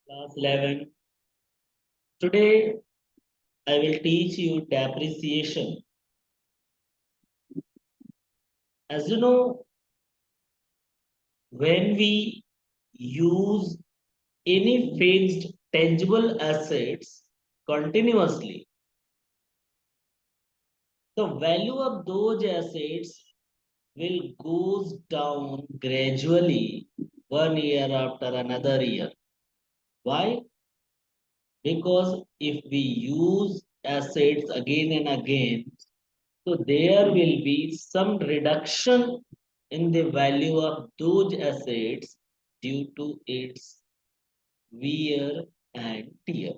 Class 11. Today I will teach you depreciation. As you know, when we use any fixed tangible assets continuously, the value of those assets will goes down gradually 1 year after another year. Why? Because if we use assets again and again, so there will be some reduction in the value of those assets due to its wear and tear.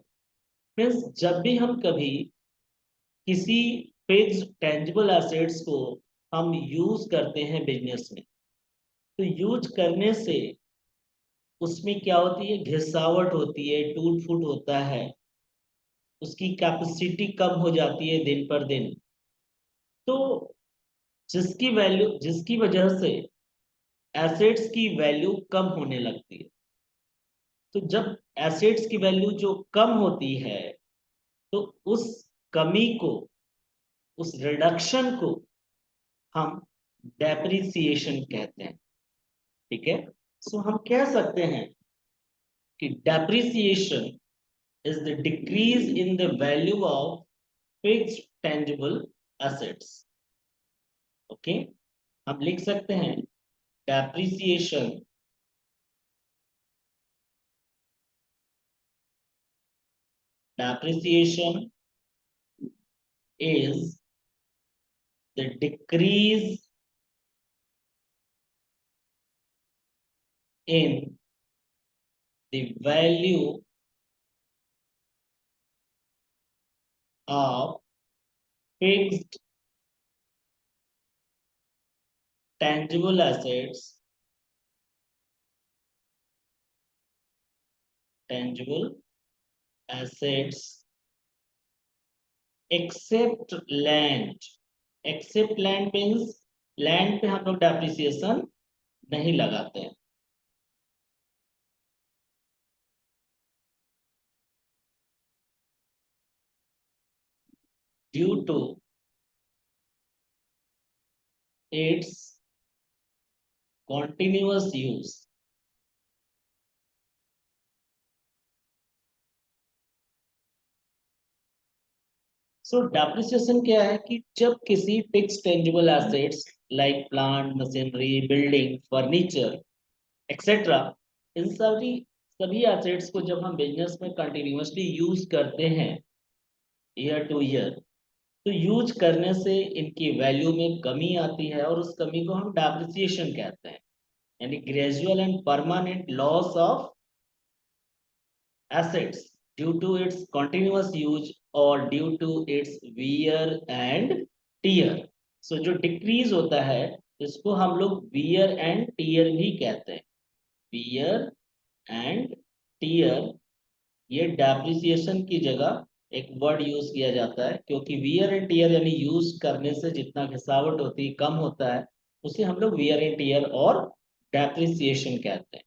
Means जब भी हम कभी किसी fixed tangible assets को हम use करते हैं business में, तो यूज करने से उसमें क्या होती है, घिसावट होती है, टूट फूट होता है, उसकी कैपेसिटी कम हो जाती है दिन पर दिन। तो जिसकी वजह से एसेट्स की वैल्यू कम होने लगती है। तो जब एसेट्स की वैल्यू जो कम होती है, तो उस कमी को, उस रिडक्शन को हम डेप्रिसिएशन कहते हैं। ठीक है। सो हम कह सकते हैं कि depreciation is the decrease in the value of fixed tangible assets. Okay, हम लिख सकते हैं depreciation depreciation is the decrease in the value of fixed tangible assets, tangible assets except land. Except land means land पे हम लोग depreciation नहीं लगाते हैं। Due to its continuous use. So depreciation क्या है कि जब किसी fix tangible assets like plant, machinery, building, furniture etcetera, इन सभी एसेट्स को जब हम बिजनेस में कंटिन्यूअसली यूज करते हैं ईयर टू ईयर, तो यूज करने से इनकी वैल्यू में कमी आती है और उस कमी को हम डेप्रिसिएशन कहते हैं। यानी gradual and permanent loss of assets due to its continuous use or due to its wear and tear। सो जो डिक्रीज होता है, इसको हम लोग wear and tear भी कहते हैं। wear and tear, ये डेप्रिसिएशन की जगह एक वर्ड यूज किया जाता है, क्योंकि wear and tear यानी यूज करने से जितना घिसावट होती है, कम होता है, उसे हम लोग wear and tear और डेप्रिसिएशन कहते हैं।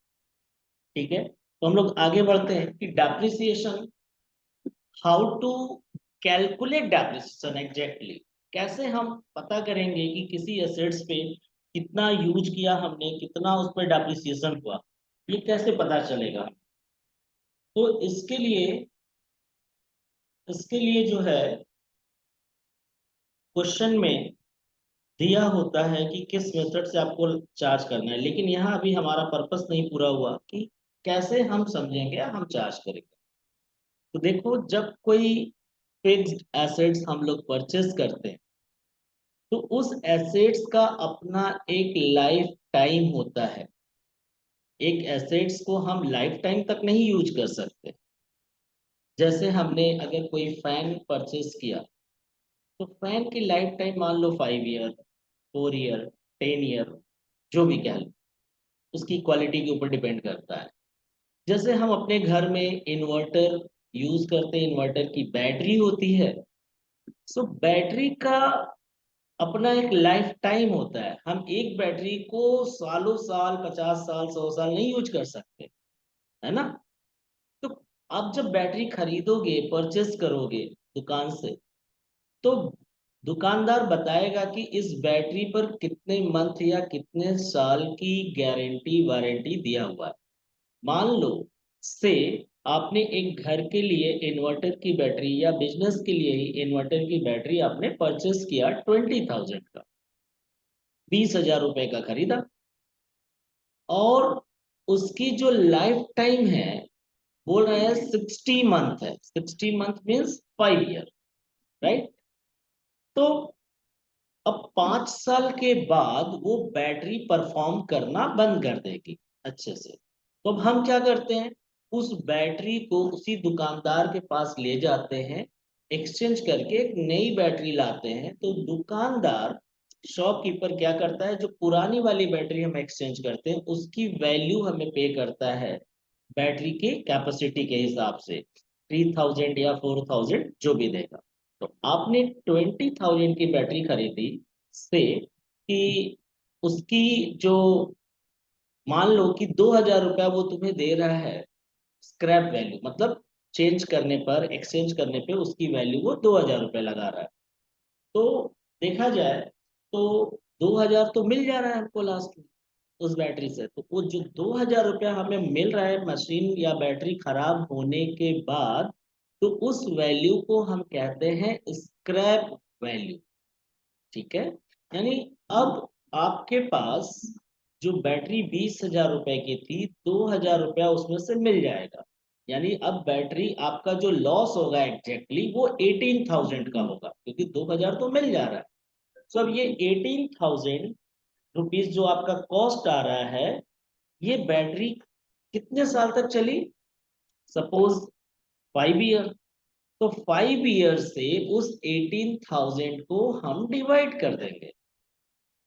ठीक है। तो हम लोग आगे बढ़ते हैं कि depreciation, how to calculate depreciation exactly. कैसे हम पता करेंगे कि किसी एसेट्स पे कितना यूज किया हमने, कितना उस पर डेप्रिसिएशन हुआ, ये कैसे पता चलेगा। तो इसके लिए जो है, क्वेश्चन में दिया होता है कि किस मेथड से आपको चार्ज करना है, लेकिन यहाँ अभी हमारा पर्पस नहीं पूरा हुआ कि कैसे हम समझेंगे या हम चार्ज करेंगे। तो देखो, जब कोई फिक्स्ड एसेट्स हम लोग परचेस करते हैं, तो उस एसेट्स का अपना एक लाइफ टाइम होता है। एक एसेट्स को हम लाइफ टाइम तक नहीं यूज कर सकते। जैसे हमने अगर कोई फैन परचेस किया, तो फैन की लाइफ टाइम मान लो 5 ईयर, 4 ईयर, 10 ईयर, जो भी कह लो, उसकी क्वालिटी के ऊपर डिपेंड करता है। जैसे हम अपने घर में इन्वर्टर यूज करते हैं, इन्वर्टर की बैटरी होती है। सो बैटरी का अपना एक लाइफ टाइम होता है। हम एक बैटरी को सालों साल, 50 साल, 100 साल नहीं यूज कर सकते, है ना। तो आप जब बैटरी खरीदोगे, परचेस करोगे दुकान से, तो दुकानदार बताएगा कि इस बैटरी पर कितने मंथ या कितने साल की गारंटी वारंटी दिया हुआ है। मान लो से आपने एक घर के लिए इन्वर्टर की बैटरी या बिजनेस के लिए ही इन्वर्टर की बैटरी आपने परचेस किया 20,000 का, 20,000 रुपए का खरीदा, और उसकी जो लाइफ टाइम है बोल रहे हैं 60 मंथ है। 60 मंथ मीन्स 5 ईयर, राइट। तो अब 5 साल के बाद वो बैटरी परफॉर्म करना बंद कर देगी अच्छे से। तो अब हम क्या करते हैं, उस बैटरी को उसी दुकानदार के पास ले जाते हैं, एक्सचेंज करके एक नई बैटरी लाते हैं। तो दुकानदार, शॉपकीपर क्या करता है, जो पुरानी वाली बैटरी हम एक्सचेंज करते हैं उसकी वैल्यू हमें पे करता है बैटरी की कैपेसिटी के हिसाब से, 3,000 या 4,000 जो भी देगा। तो आपने 20,000 की बैटरी खरीदी से कि उसकी जो, मान लो कि 2,000 रुपया वो तुम्हें दे रहा है स्क्रैप वैल्यू, मतलब चेंज करने पर, एक्सचेंज करने पे उसकी वैल्यू वो 2,000 रुपये लगा रहा है। तो देखा जाए तो 2,000 तो मिल जा रहा है हमको लास्ट में उस बैटरी से। तो वो जो 2,000 रुपया हमें मिल रहा है मशीन या बैटरी खराब होने के बाद, तो उस वैल्यू को हम कहते हैं स्क्रैप वैल्यू। ठीक है। यानी अब आपके पास जो बैटरी 20,000 रुपए की थी, 2,000 रुपया उसमें से मिल जाएगा। यानी अब बैटरी आपका जो लॉस होगा एग्जैक्टली वो 18,000 का होगा, क्योंकि 2,000 तो मिल जा रहा है। तो अब ये 18,000 रुपीज जो आपका कॉस्ट आ रहा है, ये बैटरी कितने साल तक चली, सपोज 5 ईयर। तो 5 ईयर से उस 18,000 को हम डिवाइड कर देंगे।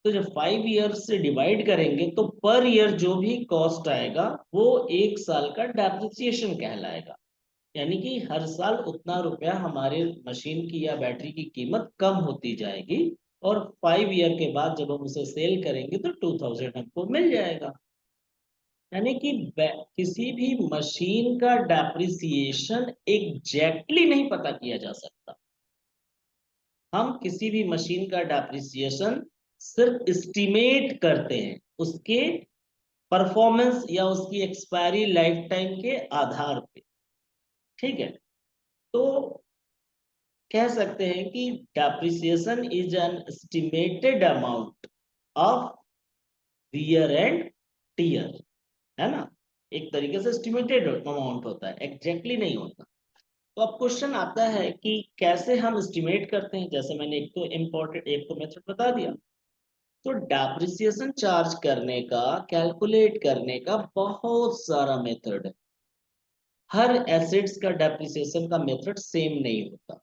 तो जब 5 ईयर से डिवाइड करेंगे तो पर ईयर जो भी कॉस्ट आएगा वो 1 साल का डेप्रिसिएशन कहलाएगा। यानी कि हर साल उतना रुपया हमारे मशीन की या बैटरी की कीमत कम होती जाएगी, और 5 ईयर के बाद जब हम उसे सेल करेंगे तो 2,000 हमको मिल जाएगा। यानी कि किसी भी मशीन का डेप्रिसिएशन एग्जैक्टली नहीं पता किया जा सकता। हम किसी भी मशीन का डेप्रिसिएशन सिर्फ एस्टिमेट करते हैं उसके परफॉर्मेंस या उसकी एक्सपायरी लाइफ टाइम के आधार पे। ठीक है। तो कह सकते हैं कि depreciation is an estimated amount of wear and tear, है ना। एक तरीके से एस्टिमेटेड अमाउंट होता है, एग्जैक्टली नहीं होता। तो अब क्वेश्चन आता है कि कैसे हम एस्टिमेट करते हैं। जैसे मैंने एक तो मेथड बता दिया। तो डेप्रिसिएशन चार्ज करने का, कैलकुलेट करने का बहुत सारा मेथड है। हर एसेट्स का डेप्रिसिएशन का मेथड सेम नहीं होता।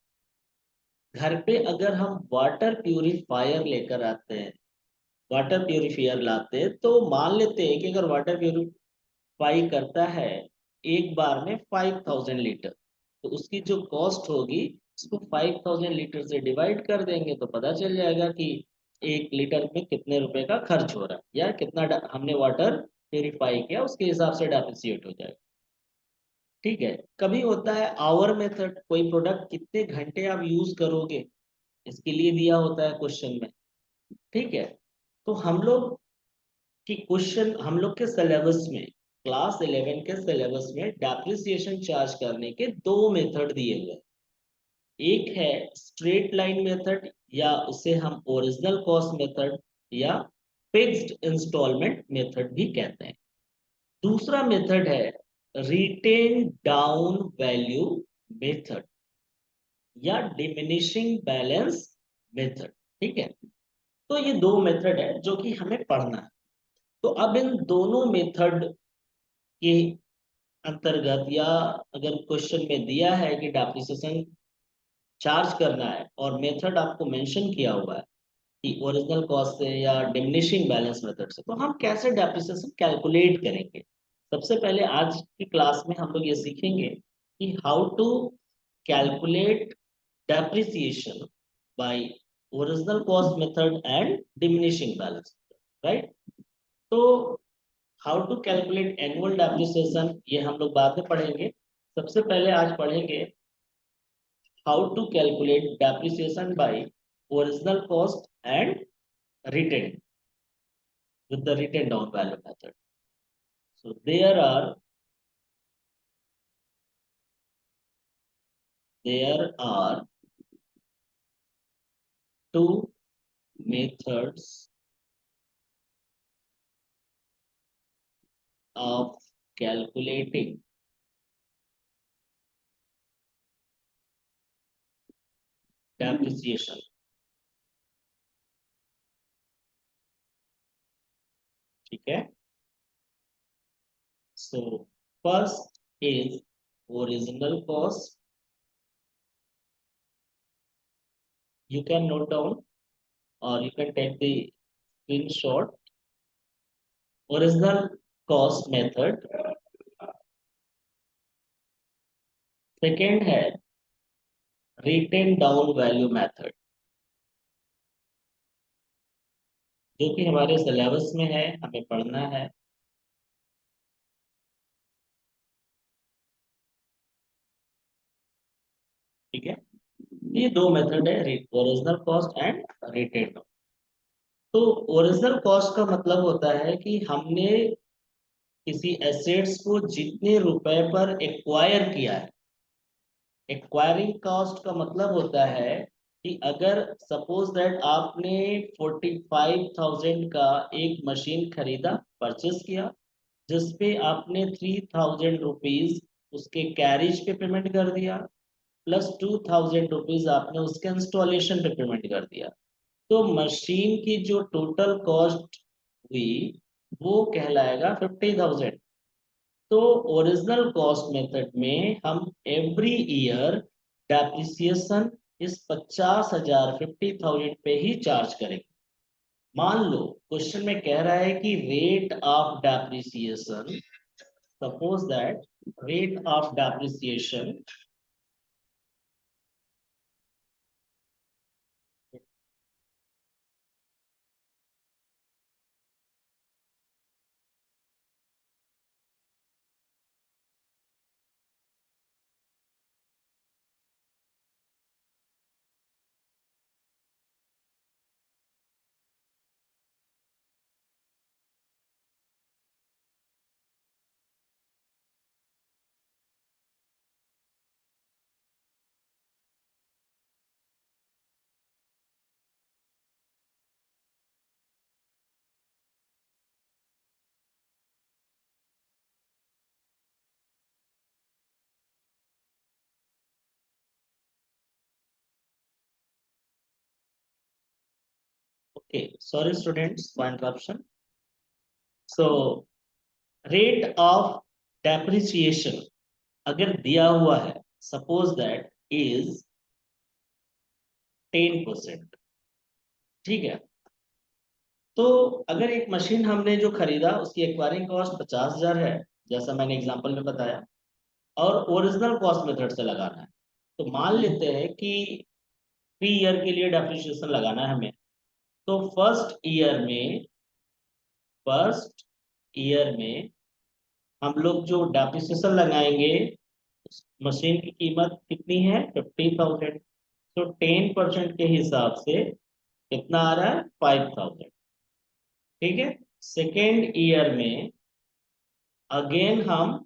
घर पे अगर हम वाटर प्यूरिफायर लेकर आते हैं, वाटर प्यूरिफायर लाते हैं, तो मान लेते हैं कि अगर वाटर प्यूरिफाई करता है एक बार में 5,000 लीटर, तो उसकी जो कॉस्ट होगी उसको 5,000 लीटर से डिवाइड कर देंगे तो पता चल जाएगा कि 1 लीटर में कितने रुपए का खर्च हो रहा है या कितना हमने वाटर प्यूरिफाई किया, उसके हिसाब से डेप्रिसिएट हो जाएगा। ठीक है। कभी होता है आवर मेथड, कोई प्रोडक्ट कितने घंटे आप यूज करोगे इसके लिए दिया होता है क्वेश्चन में। ठीक है। तो हम लोग के सिलेबस में, क्लास 11 के सिलेबस में डेप्रिसिएशन चार्ज करने के दो मेथड दिए हुए हैं। एक है स्ट्रेट लाइन मेथड, या उसे हम ओरिजिनल कॉस्ट मेथड या फिक्स्ड इंस्टॉलमेंट मेथड भी कहते हैं। दूसरा मेथड है रिटेन डाउन वैल्यू मेथड या डिमिनिशिंग बैलेंस मेथड। ठीक है। तो ये दो मेथड है जो कि हमें पढ़ना है। तो अब इन दोनों मेथड के अंतर्गत, या अगर क्वेश्चन में दिया है कि डेप्रिसिएशन चार्ज करना है और मेथड आपको मेंशन किया हुआ है कि ओरिजिनल कॉस्ट से या डिमिनिशिंग बैलेंस मेथड से, तो हम कैसे डेप्रिसिएशन कैलकुलेट करेंगे। सबसे पहले आज की क्लास में हम लोग ये सीखेंगे कि how to calculate depreciation by original cost method and diminishing balance, right? तो how to calculate annual depreciation ये हम लोग बाद में पढ़ेंगे। सबसे पहले आज पढ़ेंगे how to calculate depreciation by original cost and written with the written down value method. So there are two methods of calculating depreciation. ठीक है. So first is original cost. You can note down or you can take the screenshot. Original cost method. Second है written down value method, जो कि हमारे syllabus में है, हमें पढ़ना है. ठीक है. ये दो मेथड है, original cost and written down. तो ओरिजिनल कॉस्ट का मतलब होता है कि हमने किसी एसेट्स को जितने रुपए पर एक्वायर किया है. एक्वायरिंग कॉस्ट का मतलब होता है कि अगर सपोज दैट आपने 45,000 का एक मशीन खरीदा, परचेस किया, जिसपे आपने 3,000 रुपीज उसके कैरिज पे पेमेंट कर दिया, प्लस 2,000 रुपीज आपने उसके इंस्टॉलेशन पे पेमेंट कर दिया, तो मशीन की जो टोटल कॉस्ट हुई वो कहलाएगा 50,000. तो ओरिजिनल कॉस्ट मेथड में हम एवरी ईयर डेप्रिसिएशन इस 50,000 50,000 पे ही चार्ज करेंगे. मान लो क्वेश्चन में कह रहा है कि rate of depreciation, suppose that rate of depreciation okay, sorry students for interruption. So rate of depreciation अगर दिया हुआ है, सपोज दैट इज 10%. ठीक है. तो अगर एक मशीन हमने जो खरीदा उसकी एक्वायरिंग कॉस्ट 50,000 है, जैसा मैंने एग्जांपल में बताया, और ओरिजिनल कॉस्ट मेथड से लगाना है, तो मान लेते हैं कि 3 ईयर के लिए डेप्रिसिएशन लगाना है हमें. तो फर्स्ट ईयर में हम लोग जो डेप्रिसिएशन लगाएंगे, मशीन की कीमत कितनी है, 50,000. तो 10% के हिसाब से कितना आ रहा है, 5,000. ठीक है. सेकेंड ईयर में अगेन हम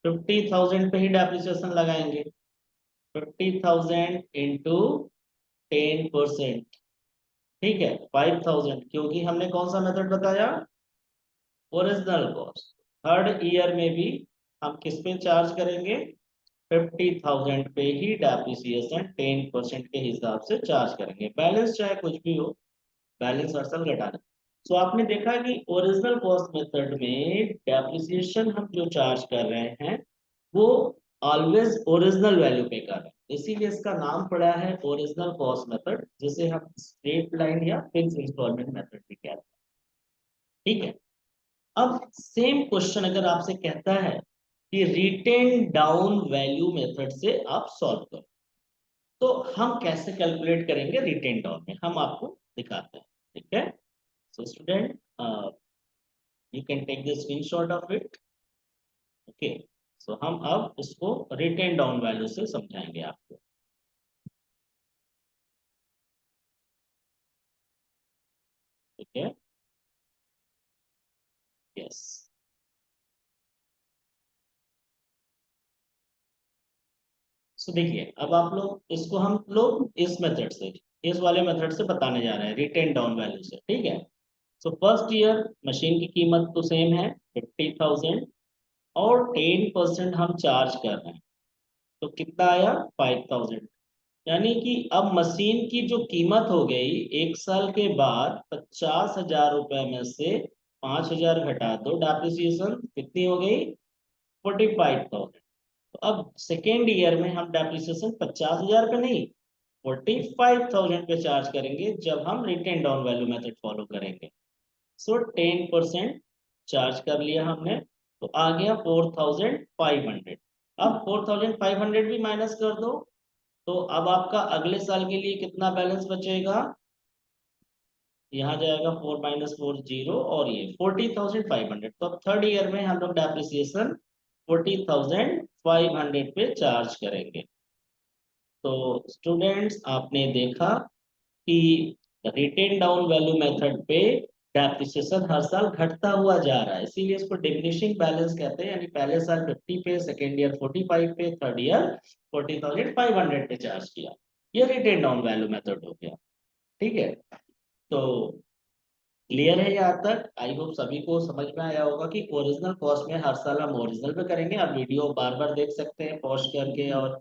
50,000 पे ही डेप्रिसिएशन लगाएंगे. 50,000 इंटू 10%. ठीक है, 5,000, क्योंकि हमने कौन सा मेथड बताया, ओरिजिनल कॉस्ट. थर्ड ईयर में भी हम किस पे चार्ज करेंगे, 50,000 पे ही डेप्रिसिएशन 10% के हिसाब से चार्ज करेंगे. बैलेंस चाहे कुछ भी हो, बैलेंस असल घटाना. सो आपने देखा कि ओरिजिनल कॉस्ट मेथड में डेप्रिसिएशन हम जो चार्ज कर रहे हैं वो ऑलवेज ओरिजिनल वैल्यू पे कर रहे हैं, इसीलिए इसका नाम पड़ा है ओरिजिनल कॉस्ट मेथड, जिसे हम स्ट्रेट लाइन या फिक्स इंस्टॉलमेंट मेथड भी कहते हैं. ठीक है. अब सेम क्वेश्चन अगर आपसे कहता है कि रिटेन डाउन वैल्यू मेथड से आप सॉल्व करो, तो हम कैसे कैलकुलेट करेंगे रिटेन डाउन में, हम आपको दिखाते हैं. ठीक है. So student, you can take the screenshot of it. Okay. सो हम अब इसको रिटेन डाउन वैल्यू से समझाएंगे आपको। ठीक है। यस। सो देखिए, अब आप लोग इसको हम लोग इस मेथड से, इस वाले मेथड से बताने जा रहे हैं, रिटेन डाउन वैल्यू से। ठीक है। सो फर्स्ट ईयर मशीन की कीमत तो सेम है 50,000, और 10% हम चार्ज कर रहे हैं, तो कितना आया 5,000। यानी कि अब मशीन की जो कीमत हो गई, 1 साल के बाद 50,000 रुपए में से 5,000 घटा दो, डेप्रिसिएशन कितनी हो गई 45,000। तो अब सेकेंड ईयर में हम डेप्रिसिएशन 50,000 पे नहीं, 45,000 पे चार्ज करेंगे, जब हम written down value method follow करेंगे। सो 10% चार्ज कर लिया हमने, तो आ गया 4,500। अब 4,500 भी माइनस कर दो, तो अब आपका अगले साल के लिए कितना बैलेंस बचेगा, यहाँ जाएगा 4 - 4 0, और ये 40,500। तो अब थर्ड ईयर में हम लोग डेप्रिसिएशन 40,500 पे चार्ज करेंगे। तो स्टूडेंट्स, आपने देखा कि रिटेन डाउन वैल्यू मेथड पे डेप्रिसिएशन हर साल घटता हुआ जा रहा है, इसीलिए इसको डिमिनिशिंग बैलेंस कहते हैं। यानी पहले साल 50 पे, सेकेंड ईयर 45 पे, थर्ड ईयर 40,500 पे चार्ज किया। ये रिटेन डाउन वैल्यू मेथड हो गया। ठीक है। तो क्लियर है यहाँ तक? आई होप सभी को समझ में आया होगा कि ओरिजिनल कॉस्ट में हर साल हम ओरिजिनल पे करेंगे। आप वीडियो बार बार देख सकते हैं पॉज करके, और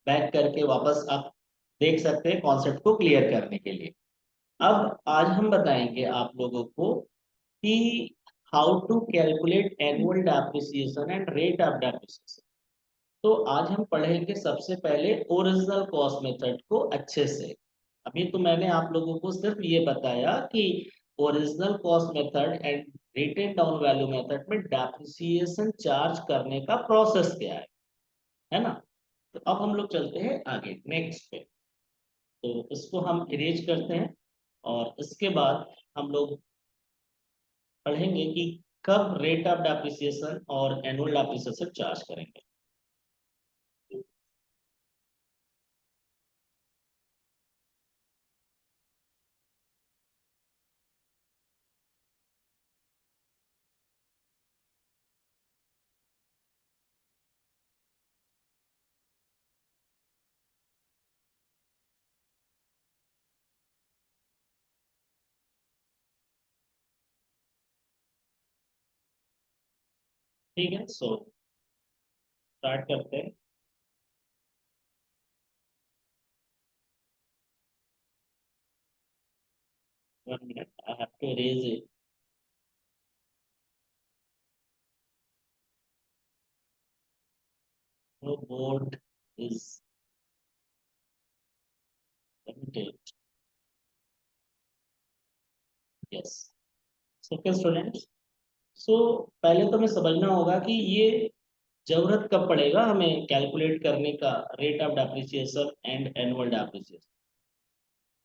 बैक करके वापस आप देख सकते हैं कॉन्सेप्ट को क्लियर करने के लिए। अब आज हम बताएंगे आप लोगों को कि how to calculate annual depreciation and rate of depreciation. तो आज हम पढ़ेंगे सबसे पहले ओरिजिनल कॉस्ट मेथड को अच्छे से। अभी तो मैंने आप लोगों को सिर्फ ये बताया कि original cost method and written down value method में डेप्रिसिएशन चार्ज करने का प्रोसेस क्या है ना। तो अब हम लोग चलते हैं आगे नेक्स्ट पे। तो इसको हम इरेज करते हैं, और इसके बाद हम लोग पढ़ेंगे कि कब रेट ऑफ डेप्रिसिएशन और एनुअल डेप्रिसिएशन चार्ज करेंगे। ठीक है। सो स्टार्ट करते हैं। 1 minute, I have to erase it. No board is limited. Yes. Okay students, so पहले तो हमें समझना होगा कि ये जरूरत कब पड़ेगा हमें कैलकुलेट करने का, rate of depreciation and annual depreciation.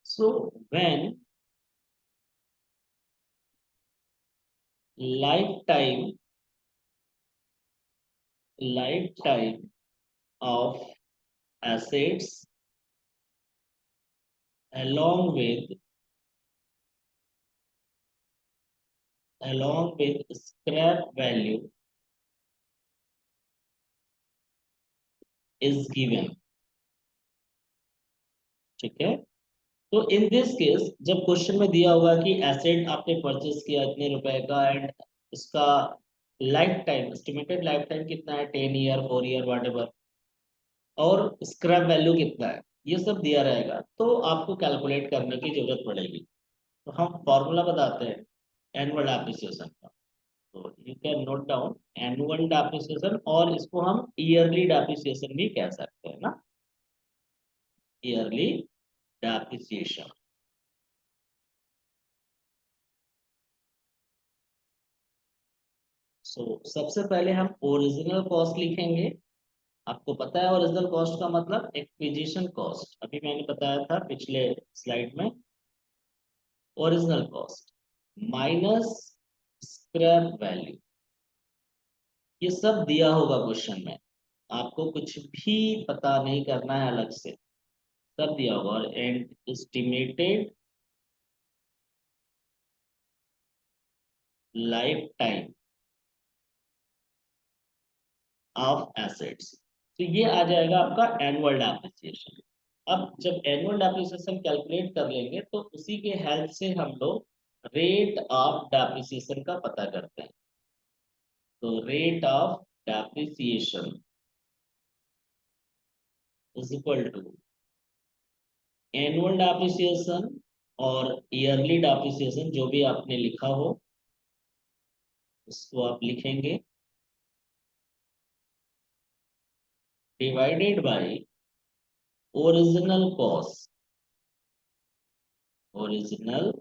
So when life time of assets along with scrap value is given। ठीक है। तो इन दिस केस, जब क्वेश्चन में दिया होगा कि एसेट आपने परचेस किया इतने रुपए का, एंड इसका life time, estimated life time कितना है, 10 ईयर, 4 ईयर, वॉट, और स्क्रैप वैल्यू कितना है, ये सब दिया रहेगा, तो आपको कैलकुलेट करने की जरूरत पड़ेगी। तो हम फॉर्मूला बताते हैं एनुअल डेप्रिसिएशन का। तो you can note down annual depreciation, और इसको हम ईयरली डेप्रिसिएशन भी कह सकते हैं ना, ईयरली डेप्रिसिएशन। सो सबसे पहले हम ओरिजिनल कॉस्ट लिखेंगे। आपको पता है ओरिजिनल कॉस्ट का मतलब एक्विजिशन कॉस्ट, अभी मैंने बताया था पिछले स्लाइड में। Original cost minus scrap value ये सब दिया होगा क्वेश्चन में, आपको कुछ भी पता नहीं करना है अलग से, सब दिया होगा। और and estimated life time of assets, तो ये आ जाएगा आपका एनुअल डेप्रिसिएशन। अब जब एनुअल डेप्रिसिएशन कैलकुलेट कर लेंगे तो उसी के हेल्प से हम लोग रेट ऑफ डेप्रिसिएशन का पता करते हैं। तो rate of depreciation is equal to annual depreciation और ईयरली डेप्रिसिएशन, जो भी आपने लिखा हो उसको आप लिखेंगे, divided by original cost, original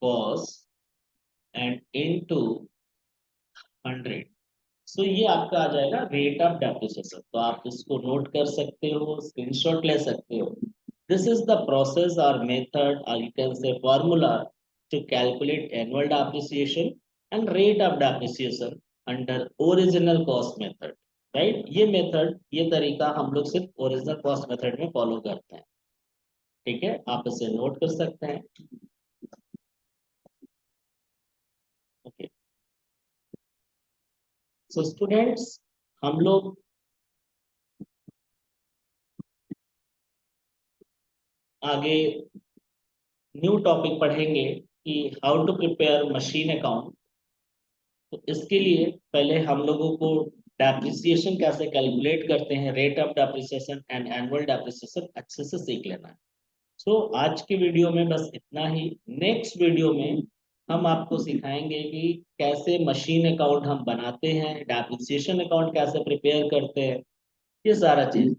cost and into 100। So ये आपका आ जाएगा रेट ऑफ डेप्रिसिएशन। तो आप इसको नोट कर सकते हो, स्क्रीनशॉट ले सकते हो। दिस इज द प्रोसेस और मेथड और you can say formula to calculate annual depreciation and rate of depreciation under original cost method, right. ये मेथड, ये तरीका हम लोग सिर्फ ओरिजिनल कॉस्ट मेथड में फॉलो करते हैं, ठीक है। आप इसे नोट कर सकते हैं, ओके। सो स्टूडेंट्स, हम लोग आगे न्यू टॉपिक पढ़ेंगे कि how to prepare machine account. तो इसके लिए पहले हम लोगों को डेप्रिसिएशन कैसे कैलकुलेट करते हैं, rate of depreciation and annual depreciation अच्छे से सीख लेना है। सो आज की वीडियो में बस इतना ही। नेक्स्ट वीडियो में हम आपको सिखाएंगे कि कैसे मशीन अकाउंट हम बनाते हैं, डेप्रिसिएशन अकाउंट कैसे प्रिपेयर करते हैं, ये सारा चीज।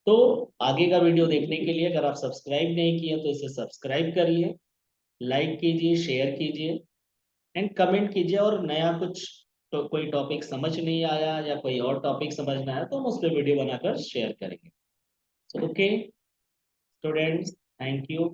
तो आगे का वीडियो देखने के लिए अगर आप सब्सक्राइब नहीं किए तो इसे सब्सक्राइब करिए, लाइक कीजिए, शेयर कीजिए एंड कमेंट कीजिए। और नया कुछ तो कोई टॉपिक समझ नहीं आया या कोई और टॉपिक समझ में आया तो हम उस पर वीडियो बनाकर शेयर करेंगे। So okay students, thank you.